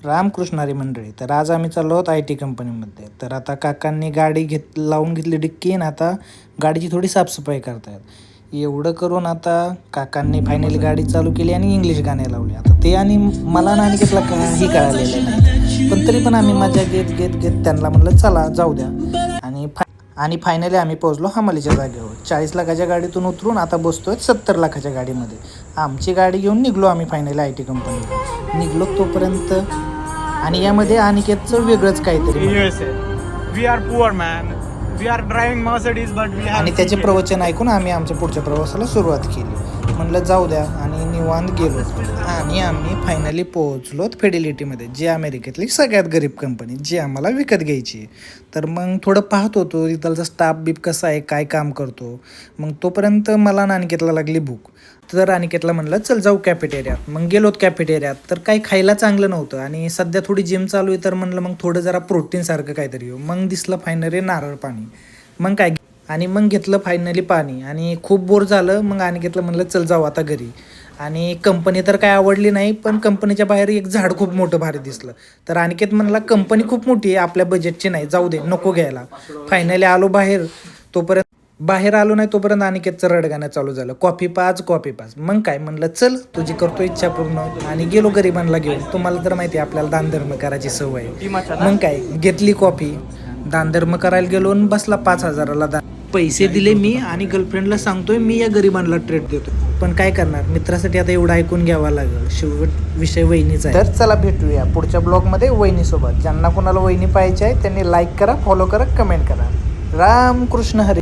रामकृष्ण हरी मंडळी. तर आज आम्ही चाललो आहोत IT कंपनीमध्ये. तर आता काकांनी गाडी लावून घेतली डिक्की आणि आता गाडीची थोडी साफसफाई करतायत. एवढं करून आता काकांनी फायनली गाडी चालू केली आणि इंग्लिश गाणे लावले. आता ते आणि मला ना अनिकेतला काही कळालेलं नाही, पण तरी पण आम्ही मजा घेत घेत घेत त्यांना म्हणलं चला जाऊ द्या. आणि फायनली आम्ही पोहोचलो हमालीच्या जागेवर. 40 लाखाच्या गाडीतून उतरून आता बसतोय 70 लाखाच्या गाडीमध्ये. आमची गाडी घेऊन निघलो आम्ही फायनली IT कंपनीला. निघलो तोपर्यंत आणि यामध्ये अनिकेतचं वेगळंच काहीतरी we are poor man, we are driving Mercedes but we आणि त्याचे प्रवचन ऐकून आम्ही आमच्या पुढच्या प्रवासाला सुरुवात केली. म्हणलं जाऊ द्या आणि निवांत गेलो. आणि आम्ही फायनली पोहोचलो फिडेलिटीमध्ये, जी अमेरिकेतली सगळ्यात गरीब कंपनी, जी आम्हाला विकत घ्यायची. तर मग थोडं पाहत होतो इथलचा स्टाफ बीप कसा आहे, काय काम करतो. मग तोपर्यंत मला अनिकेतला लागली भूक. तर अनिकेतला म्हणलं चल जाऊ कॅफेटेरियात. मग गेलोत कॅफेटेरियात. तर काही खायला चांगलं नव्हतं आणि सध्या थोडी जिम चालू आहे, तर म्हणलं मग थोडं जरा प्रोटीनसारखं काहीतरी येऊ. मग दिसलं फायनली नारळ पाणी. मग काय आणि मग घेतलं फायनली पाणी आणि खूप बोर झालं. मग अनिकेतला म्हणलं चल जाऊ आता घरी. आणि कंपनी तर काय आवडली नाही, पण कंपनीच्या बाहेर एक झाड खूप मोठं भारी दिसलं. तर अनिकेत म्हणला कंपनी खूप मोठी आहे, आपल्या बजेटची नाही, जाऊ दे नको घ्यायला. फायनली आलो बाहेर. बाहेर आलो नाही तोपर्यंत अनिकेतचं रडगाणं चालू झालं, कॉफी पाच कॉफी पाच. मग काय म्हणलं चल तुझी करतो इच्छा पूर्ण. आणि गेलो गरिबांना घेऊन. तुम्हाला तर माहिती आहे आपल्याला दानधर्म करायची सवय. मग काय घेतली कॉफी, दानधर्म करायला गेलो आणि बसला 5,000ला दान. पैसे दिले मी आणि गर्लफ्रेंडला सांगतोय मी या गरिबांना ट्रीट देतो. पण काय करणार, मित्रासाठी आता एवढं ऐकून घ्यावा लागेल. शेवट विषय वहिनीचा आहे. तर चला भेटूया पुढच्या ब्लॉगमध्ये वहिनीसोबत. ज्यांना कोणाला वहिनी पाहिजे आहे त्यांनी लाईक करा, फॉलो करा, कमेंट करा. रामकृष्ण हरी.